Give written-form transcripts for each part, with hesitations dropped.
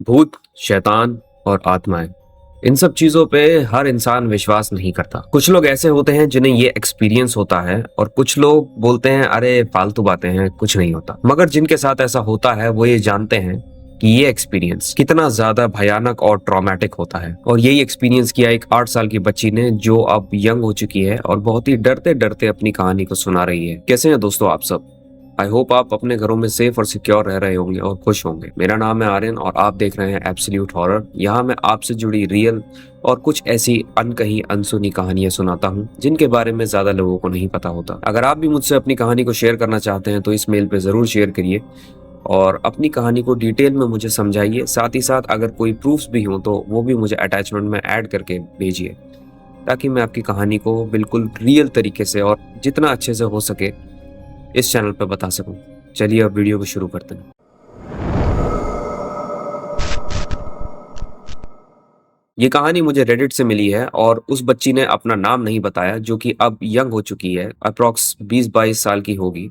भूत, शैतान और आत्माएं, इन सब चीजों पे हर इंसान विश्वास नहीं करता। कुछ लोग ऐसे होते हैं जिन्हें ये एक्सपीरियंस होता है और कुछ लोग बोलते हैं अरे फालतू बातें हैं, कुछ नहीं होता। मगर जिनके साथ ऐसा होता है वो ये जानते हैं कि ये एक्सपीरियंस कितना ज्यादा भयानक और ट्रॉमेटिक होता है। और यही एक्सपीरियंस किया एक 8 साल की बच्ची ने, जो अब यंग हो चुकी है और बहुत ही डरते डरते अपनी कहानी को सुना रही है। कैसे हैं दोस्तों आप सब? आई होप आप अपने घरों में सेफ और सिक्योर रह रहे होंगे और खुश होंगे। मेरा नाम है आर्यन और आप देख रहे हैं एब्सोल्यूट हॉरर। यहाँ मैं आपसे जुड़ी रियल और कुछ ऐसी अनकही अनसुनी कहानियां सुनाता हूँ जिनके बारे में ज्यादा लोगों को नहीं पता होता। अगर आप भी मुझसे अपनी कहानी को शेयर करना चाहते हैं तो इस मेल पे जरूर शेयर करिए और अपनी कहानी को डिटेल में मुझे समझाइए। साथ ही साथ अगर कोई प्रूफ्स भी हो तो वो भी मुझे अटैचमेंट में ऐड करके भेजिए, ताकि मैं आपकी कहानी को बिल्कुल रियल तरीके से और जितना अच्छे से हो सके इस चैनल पर बता सकूं। चलिए अब वीडियो को शुरू करते हैं। ये कहानी मुझे रेडिट से मिली है और उस बच्ची ने अपना नाम नहीं बताया, जो कि अब यंग हो चुकी है, अप्रॉक्स 20-22 साल की होगी।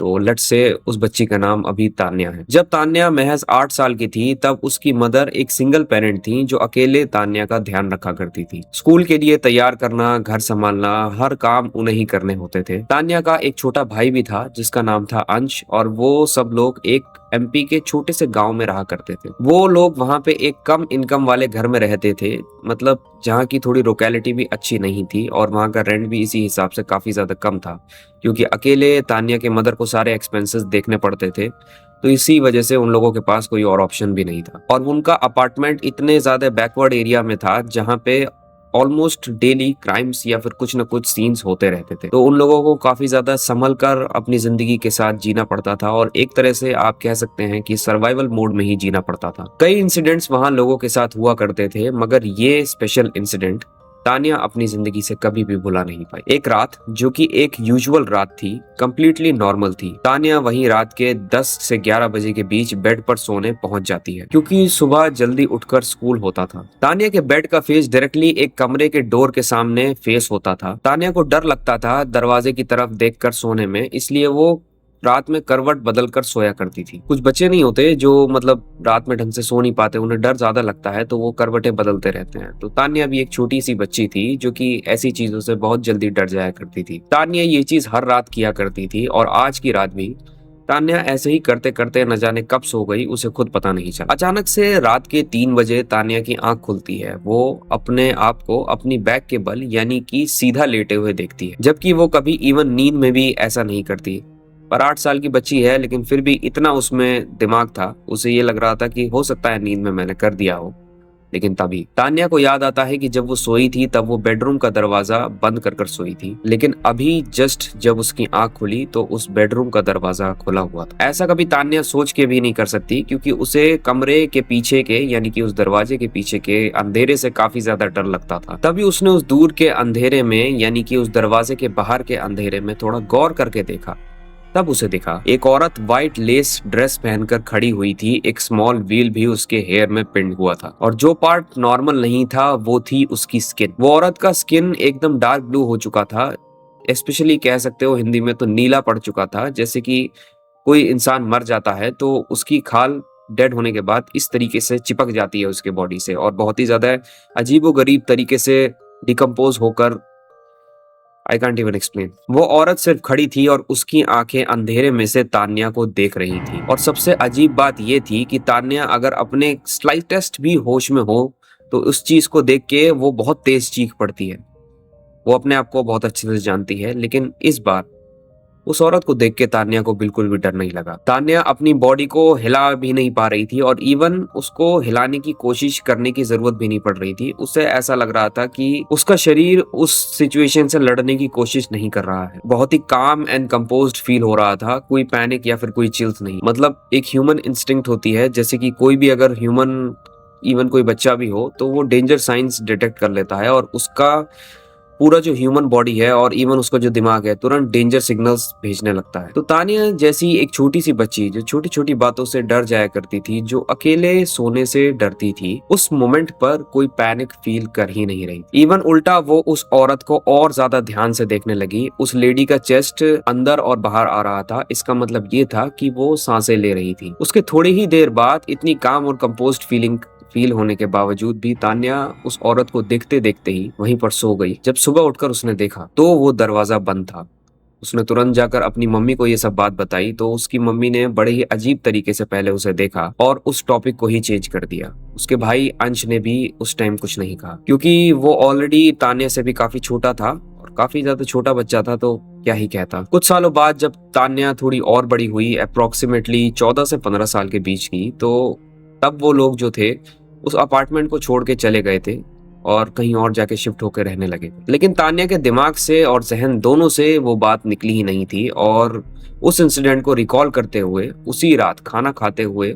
तो लेट्स से उस बच्ची का नाम अभी तान्या है। जब तान्या महज 8 साल की थी तब उसकी मदर एक सिंगल पेरेंट थी जो अकेले तान्या का ध्यान रखा करती थी। स्कूल के लिए तैयार करना, घर संभालना, हर काम उन्हें ही करने होते थे। तान्या का एक छोटा भाई भी था जिसका नाम था अंश, और वो सब लोग एक एमपी के छोटे से गांव में रहा करते थे। वो लोग वहां पे एक कम इनकम वाले घर में रहते थे, मतलब जहाँ की थोड़ी लोकेलिटी भी अच्छी नहीं थी और वहां का रेंट भी इसी हिसाब से काफी ज्यादा कम था, क्योंकि अकेले तान्या के मदर को सारे एक्सपेंसेस देखने पड़ते थे। तो इसी वजह से उन लोगों के पास कोई और ऑप्शन भी नहीं था। और उनका अपार्टमेंट इतने ज्यादा बैकवर्ड एरिया में था जहाँ पे ऑलमोस्ट डेली क्राइम्स या फिर कुछ न कुछ सीन्स होते रहते थे। तो उन लोगों को काफी ज्यादा संभल कर अपनी जिंदगी के साथ जीना पड़ता था और एक तरह से आप कह सकते हैं कि सर्वाइवल मोड में ही जीना पड़ता था। कई इंसिडेंट्स वहां लोगों के साथ हुआ करते थे, मगर ये स्पेशल इंसिडेंट तान्या अपनी जिंदगी से कभी भी भुला नहीं पाई। एक रात, जो कि एक यूजुअल रात थी, कंप्लीटली नॉर्मल थी। तान्या वहीं रात के 10 से 11 बजे के बीच बेड पर सोने पहुंच जाती है, क्योंकि सुबह जल्दी उठकर स्कूल होता था। तान्या के बेड का फेस डायरेक्टली एक कमरे के डोर के सामने फेस होता था। तान्या को डर लगता था दरवाजे की तरफ देखकर सोने में, इसलिए वो रात में करवट बदल कर सोया करती थी। कुछ बच्चे नहीं होते जो मतलब रात में ढंग से सो नहीं पाते, उन्हें डर ज्यादा लगता है तो वो करवटें बदलते रहते हैं। तो तान्या भी एक छोटी सी बच्ची थी जो कि ऐसी चीजों से बहुत जल्दी डर जाया करती थी। तान्या ये चीज हर रात किया करती थी और आज की रात भी तान्या ऐसे ही करते करते न जाने कब सो गई, उसे खुद पता नहीं चला। अचानक से रात के 3 बजे तान्या की आंख खुलती है। वो अपने आप को अपनी बैक के बल यानी कि सीधा लेटे हुए देखती है, जबकि वो कभी इवन नींद में भी ऐसा नहीं करती। पर 8 साल की बच्ची है, लेकिन फिर भी इतना उसमें दिमाग था, उसे ये लग रहा था कि हो सकता है नींद में मैंने कर दिया हो। लेकिन तभी तान्या को याद आता है कि जब वो सोई थी तब वो बेडरूम का दरवाजा बंद कर कर सोई थी, लेकिन अभी जस्ट जब उसकी आंख खुली तो उस बेडरूम का दरवाजा खुला हुआ था। ऐसा कभी तान्या सोच के भी नहीं कर सकती, क्योंकि उसे कमरे के पीछे के यानी कि उस दरवाजे के पीछे के अंधेरे से काफी ज्यादा डर लगता था। तभी उसने उस दूर के अंधेरे में यानी कि उस दरवाजे के बाहर के अंधेरे में थोड़ा गौर करके देखा। तब उसे दिखा एक औरत व्हाइट लेस ड्रेस पहनकर खड़ी हुई थी। एक स्मॉल व्हील भी उसके हेयर में पिन हुआ था, और जो पार्ट नॉर्मल नहीं था वो थी उसकी स्किन। वो औरत का स्किन एकदम डार्क ब्लू हो चुका था, स्पेशली कह सकते हो हिंदी में तो नीला पड़ चुका था। जैसे कि कोई इंसान मर जाता है तो उसकी खाल डेड होने के बाद इस तरीके से चिपक जाती है उसके बॉडी से, और बहुत ही ज्यादा अजीबोगरीब तरीके से डिकम्पोज होकर, आई कांट इवन एक्सप्लेन। वो औरत सिर्फ खड़ी थी और उसकी आंखें अंधेरे में से तान्या को देख रही थी। और सबसे अजीब बात ये थी कि तान्या अगर अपने स्लाइटेस्ट भी होश में हो तो उस चीज को देख के वो बहुत तेज चीख पड़ती है। वो अपने आप को बहुत अच्छे से जानती है, लेकिन इस बार उस औरत को देख के तान्या को बिल्कुल भी डर नहीं लगा। तान्या अपनी बॉडी को हिला भी नहीं पा रही थी और इवन उसको हिलाने की कोशिश करने की जरूरत भी नहीं पड़ रही थी। उसे ऐसा लग रहा था कि उसका शरीर उस सिचुएशन से लड़ने की कोशिश नहीं कर रहा है। बहुत ही काम एंड कंपोज्ड फील हो रहा था, कोई पैनिक या फिर कोई चिल्स नहीं। मतलब एक ह्यूमन इंस्टिंक्ट होती है, जैसे कि कोई भी अगर ह्यूमन इवन कोई बच्चा भी हो तो वो डेंजर साइंस डिटेक्ट कर लेता है और उसका पूरा जो ह्यूमन बॉडी है और इवन उसका जो दिमाग है तुरंत डेंजर सिग्नल्स भेजने लगता है। तो तानिया जैसी एक छोटी सी बच्ची जो छोटी छोटी बातों से डर जाया करती थी, जो अकेले सोने से डरती थी, उस मोमेंट पर कोई पैनिक फील कर ही नहीं रही। इवन उल्टा वो उस औरत को और ज्यादा ध्यान से देखने लगी। उस लेडी का चेस्ट अंदर और बाहर आ रहा था। इसका मतलब ये था कि वो सांसें ले रही थी। उसके थोड़ी ही देर बाद इतनी काम और कंपोज्ड फील होने के बावजूद भी तान्या उस औरत को देखते देखते ही वहीं पर सो गई। जब सुबह उठकर उसने देखा तो वो दरवाजा बंद था। उसने तुरंत जाकर अपनी मम्मी को ये सब बात बताई तो उसकी मम्मी ने बड़े ही अजीब तरीके से पहले उसे देखा और उस टॉपिक को ही चेंज कर दिया। उसके भाई अंश ने भी उस टाइम कुछ नहीं कहा, क्योंकि वो ऑलरेडी तान्या से भी काफी छोटा था और काफी ज्यादा छोटा बच्चा था, तो क्या ही कहता। कुछ सालों बाद जब तान्या थोड़ी और बड़ी हुई, अप्रोक्सीमेटली 14 से 15 साल के बीच की, तो तब वो लोग जो थे उस अपार्टमेंट को छोड़ के चले गए थे और कहीं और जाके शिफ्ट होकर रहने लगे। लेकिन तान्या के दिमाग से और जहन दोनों से वो बात निकली ही नहीं थी। और उस इंसिडेंट को रिकॉल करते हुए उसी रात खाना खाते हुए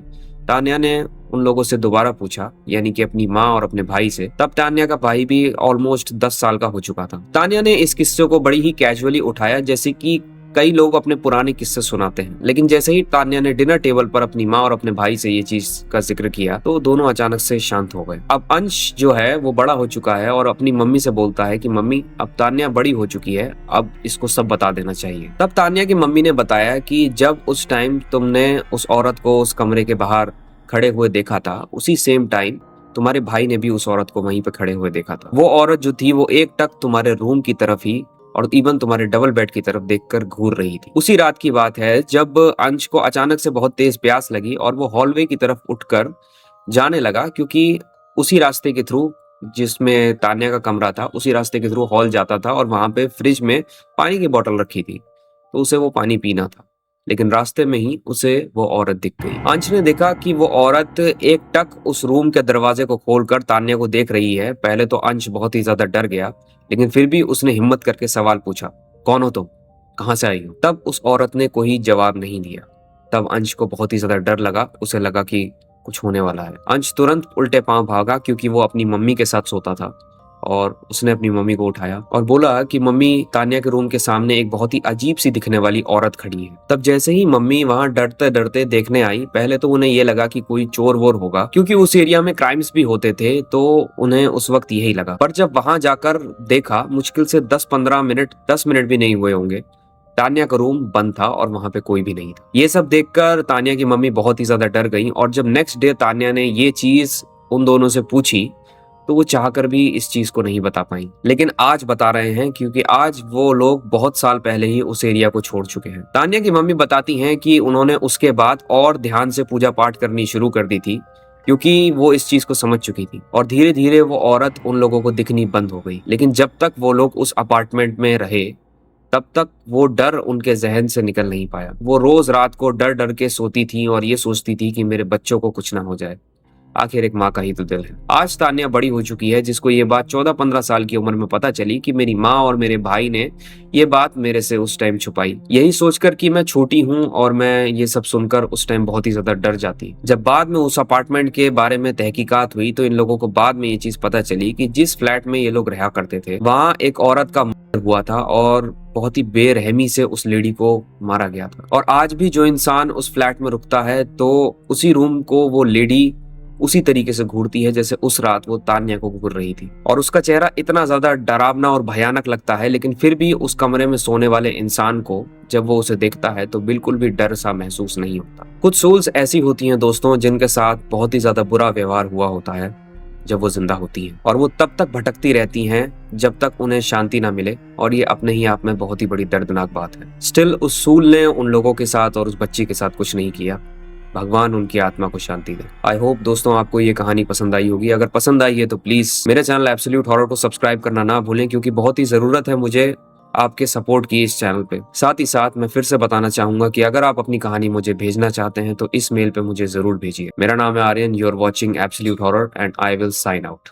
तान्या ने उन लोगों से दोबारा पूछा, यानी कि अपनी माँ और अपने भाई से। तब तान्या का भाई भी ऑलमोस्ट 10 साल का हो चुका था। तान्या ने इस किस्से को बड़ी ही कैजुअली उठाया, जैसे कि कई लोग अपने पुराने किस्से सुनाते हैं। लेकिन जैसे ही तान्या ने डिनर टेबल पर अपनी माँ और अपने भाई से ये चीज का जिक्र किया तो दोनों अचानक से शांत हो गए। अब अंश जो है वो बड़ा हो चुका है और अपनी मम्मी से बोलता है कि मम्मी, अब तान्या बड़ी हो चुकी है, अब इसको सब बता देना चाहिए। तब तान्या की मम्मी ने बताया कि जब उस टाइम तुमने उस औरत को उस कमरे के बाहर खड़े हुए देखा था, उसी सेम टाइम तुम्हारे भाई ने भी उस औरत को वहीं पे खड़े हुए देखा था। वो औरत जो थी वो एक टक तुम्हारे रूम की तरफ ही और इवन तुम्हारे डबल बेड की तरफ देखकर घूर रही थी। उसी रात की बात है जब अंश को अचानक से बहुत तेज प्यास लगी और वो हॉलवे की तरफ उठकर जाने लगा, क्योंकि उसी रास्ते के थ्रू जिसमें तान्या का कमरा था, उसी रास्ते के थ्रू हॉल जाता था और वहां पे फ्रिज में पानी की बोतल रखी थी, तो उसे वो पानी पीना था। लेकिन रास्ते में ही उसे वो औरत दिख गई। अंश ने देखा कि वो औरत एक टक उस रूम के दरवाजे को खोलकर तान्या को देख रही है। पहले तो अंश बहुत ही ज्यादा डर गया, लेकिन फिर भी उसने हिम्मत करके सवाल पूछा, कौन हो तुम, कहाँ से आई हो? तब उस औरत ने कोई जवाब नहीं दिया। तब अंश को बहुत ही ज्यादा डर लगा। उसे लगा कि कुछ होने वाला है। अंश तुरंत उल्टे पांव भागा, क्योंकि वो अपनी मम्मी के साथ सोता था, और उसने अपनी मम्मी को उठाया और बोला कि मम्मी, तान्या के रूम के सामने एक बहुत ही अजीब सी दिखने वाली औरत खड़ी है। तब जैसे ही मम्मी वहां डरते डरते देखने आई, पहले तो उन्हें ये लगा कि कोई चोर वोर होगा, क्योंकि उस एरिया में क्राइम्स भी होते थे, तो उन्हें उस वक्त यही लगा। पर जब वहां जाकर देखा, मुश्किल से 10-15 मिनट, 10 मिनट भी नहीं हुए होंगे, तान्या का रूम बंद था और वहां पे कोई भी नहीं था। ये सब देखकर तान्या की मम्मी बहुत ही ज्यादा डर गई। और जब नेक्स्ट डे तान्या ने ये चीज उन दोनों से पूछी तो वो चाहकर भी इस चीज को नहीं बता पाई। लेकिन आज बता रहे हैं, क्योंकि आज वो लोग बहुत साल पहले ही उस एरिया को छोड़ चुके हैं। तान्या की मम्मी बताती हैं कि उन्होंने उसके बाद और ध्यान से पूजा पाठ करनी शुरू कर दी थी, क्योंकि वो इस चीज को समझ चुकी थी। और धीरे धीरे वो औरत उन लोगों को दिखनी बंद हो गई। लेकिन जब तक वो लोग उस अपार्टमेंट में रहे, तब तक वो डर उनके जहन से निकल नहीं पाया। वो रोज रात को डर डर के सोती थी और ये सोचती थी कि मेरे बच्चों को कुछ ना हो जाए। आखिर एक माँ का ही तो दिल है। आज तान्या बड़ी हो चुकी है, जिसको ये बात 14-15 साल की उम्र में पता चली कि मेरी माँ और मेरे भाई ने ये बात मेरे से उस टाइम छुपाई, यही सोचकर कि मैं छोटी हूँ। और मैं ये सब सुनकर उस टाइम बहुत ही ज्यादा डर जाती। जब बाद में उस अपार्टमेंट के बारे में तहकीकात हुई तो इन लोगों को बाद में ये चीज पता चली कि जिस फ्लैट में ये लोग रहा करते थे, वहाँ एक औरत का मर्डर हुआ था और बहुत ही बेरहमी से उस लेडी को मारा गया था। और आज भी जो इंसान उस फ्लैट में रुकता है, तो उसी रूम को वो लेडी उसी तरीके से घूरती है जैसे उस रात वो तान्या को घूर रही थी। और उसका चेहरा इतना ज्यादा डरावना और भयानक लगता है, लेकिन फिर भी उस कमरे में सोने वाले इंसान को जब वो उसे देखता है तो बिल्कुल भी डर सा महसूस नहीं होता। कुछ सोल्स ऐसी होती हैं दोस्तों, जिनके साथ बहुत ही ज्यादा बुरा व्यवहार हुआ होता है जब वो जिंदा होती हैं, और वो तब तक भटकती रहती हैं जब तक उन्हें शांति ना मिले। और ये अपने ही आप में बहुत ही बड़ी दर्दनाक बात है। स्टिल उस सूल ने उन लोगों के साथ और उस बच्ची के साथ कुछ नहीं किया। भगवान उनकी आत्मा को शांति दे। आई होप दोस्तों आपको ये कहानी पसंद आई होगी। अगर पसंद आई है तो प्लीज मेरे चैनल एब्सोल्यूट हॉरर को सब्सक्राइब करना ना भूलें, क्योंकि बहुत ही जरूरत है मुझे आपके सपोर्ट की इस चैनल पे। साथ ही साथ मैं फिर से बताना चाहूंगा कि अगर आप अपनी कहानी मुझे भेजना चाहते हैं तो इस मेल पे मुझे जरूर भेजिए। मेरा नाम है Aryan, you are watching absolute horror and I will sign out.